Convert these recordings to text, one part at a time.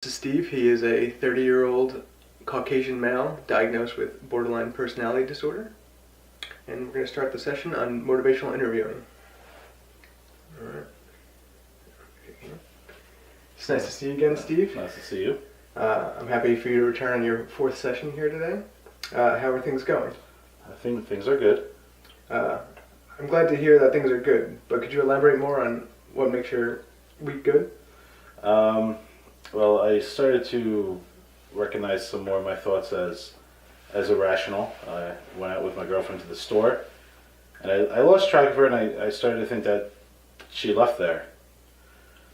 This is Steve. He is a 30-year-old Caucasian male diagnosed with borderline personality disorder. And we're going to start the session on motivational interviewing. All right. It's nice to see you again, Steve. Nice to see you. I'm happy for you to return on your fourth session here today. How are things going? I think things are good. I'm glad to hear that things are good, but could you elaborate more on what makes your week good? Well, I started to recognize some more of my thoughts as irrational. I went out with my girlfriend to the store, and I lost track of her, and I started to think that she left there.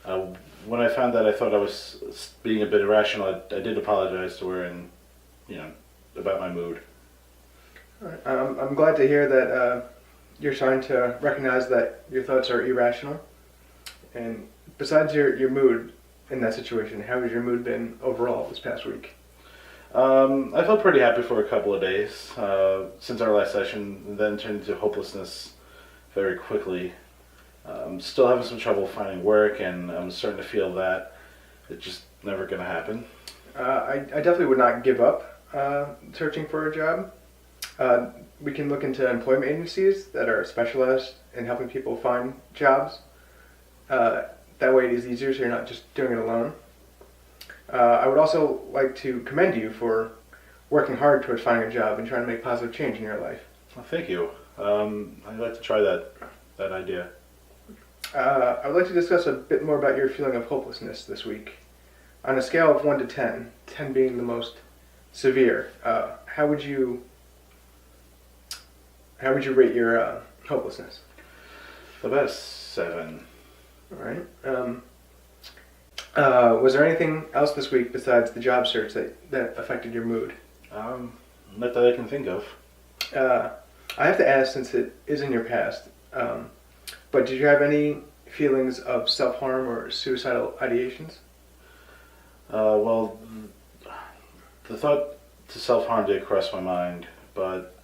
When I found that, I thought I was being a bit irrational. I did apologize to her, and about my mood. All right. I'm glad to hear that you're starting to recognize that your thoughts are irrational. And besides your mood in that situation, how has your mood been overall this past week? I felt pretty happy for a couple of days since our last session, then turned into hopelessness very quickly. Still having some trouble finding work, and I'm starting to feel that it's just never going to happen. I definitely would not give up searching for a job. We can look into employment agencies that are specialized in helping people find jobs. That way it is easier, so you're not just doing it alone. I would also like to commend you for working hard towards finding a job and trying to make positive change in your life. Well, thank you. I'd like to try that idea. I would like to discuss a bit more about your feeling of hopelessness this week. On a scale of 1 to 10, 10 being the most severe, how would you rate your hopelessness? About 7. All right. Was there anything else this week besides the job search that affected your mood? Not that I can think of. I have to ask, since it is in your past, but did you have any feelings of self-harm or suicidal ideations? Well, the thought to self-harm did cross my mind, but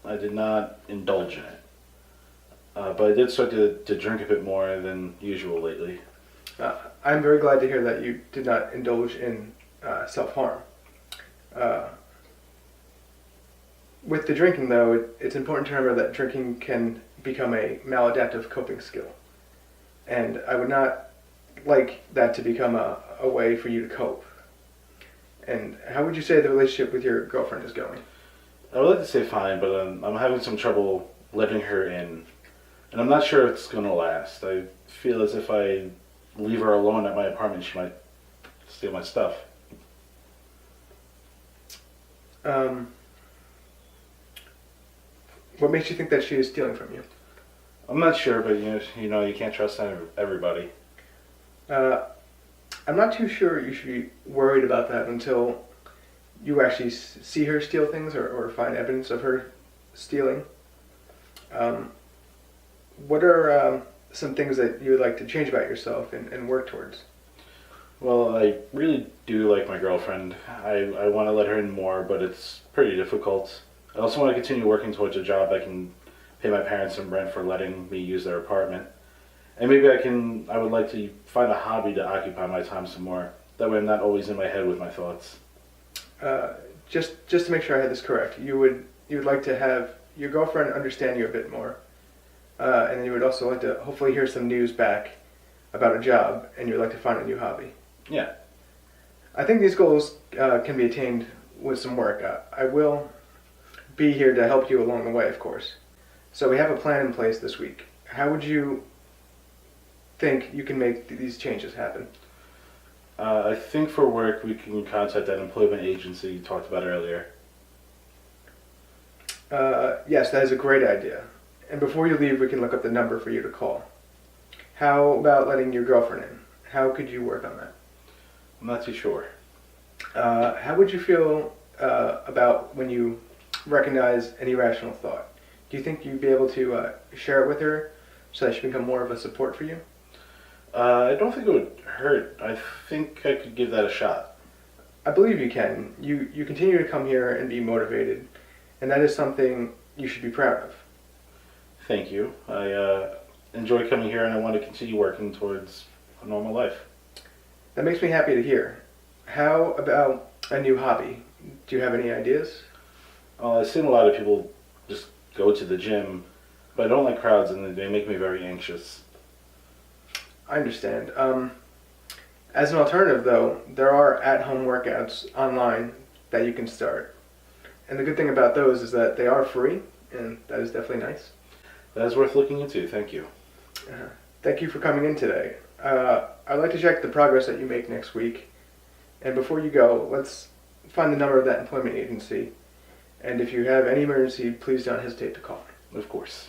I did not indulge in it. But I did start to drink a bit more than usual lately. I'm very glad to hear that you did not indulge in self-harm. With the drinking, though, it's important to remember that drinking can become a maladaptive coping skill. And I would not like that to become a way for you to cope. And how would you say the relationship with your girlfriend is going? I would like to say fine, but I'm having some trouble letting her in. And I'm not sure it's going to last. I feel as if I leave her alone at my apartment, she might steal my stuff. What makes you think that she is stealing from you? I'm not sure, but you can't trust everybody. I'm not too sure you should be worried about that until you actually see her steal things or find evidence of her stealing. What are some things that you would like to change about yourself and work towards? Well, I really do like my girlfriend. I want to let her in more, but it's pretty difficult. I also want to continue working towards a job I can pay my parents some rent for letting me use their apartment. And maybe I would like to find a hobby to occupy my time some more. That way I'm not always in my head with my thoughts. Just to make sure I had this correct, you would like to have your girlfriend understand you a bit more. And then you would also like to hopefully hear some news back about a job, and you would like to find a new hobby. Yeah. I think these goals can be attained with some work. I will be here to help you along the way, of course. So we have a plan in place this week. How would you think you can make these changes happen? I think for work we can contact that employment agency you talked about earlier. Yes, that is a great idea. And before you leave, we can look up the number for you to call. How about letting your girlfriend in? How could you work on that? I'm not too sure. How would you feel about when you recognize an irrational thought? Do you think you'd be able to share it with her so that she can become more of a support for you? I don't think it would hurt. I think I could give that a shot. I believe you can. You continue to come here and be motivated, and that is something you should be proud of. Thank you. I enjoy coming here, and I want to continue working towards a normal life. That makes me happy to hear. How about a new hobby? Do you have any ideas? I've seen a lot of people just go to the gym, but I don't like crowds and they make me very anxious. I understand. As an alternative, though, there are at-home workouts online that you can start. And the good thing about those is that they are free, and that is definitely nice. That is worth looking into. Thank you. Thank you for coming in today. I'd like to check the progress that you make next week. And before you go, let's find the number of that employment agency. And if you have any emergency, please don't hesitate to call. Of course.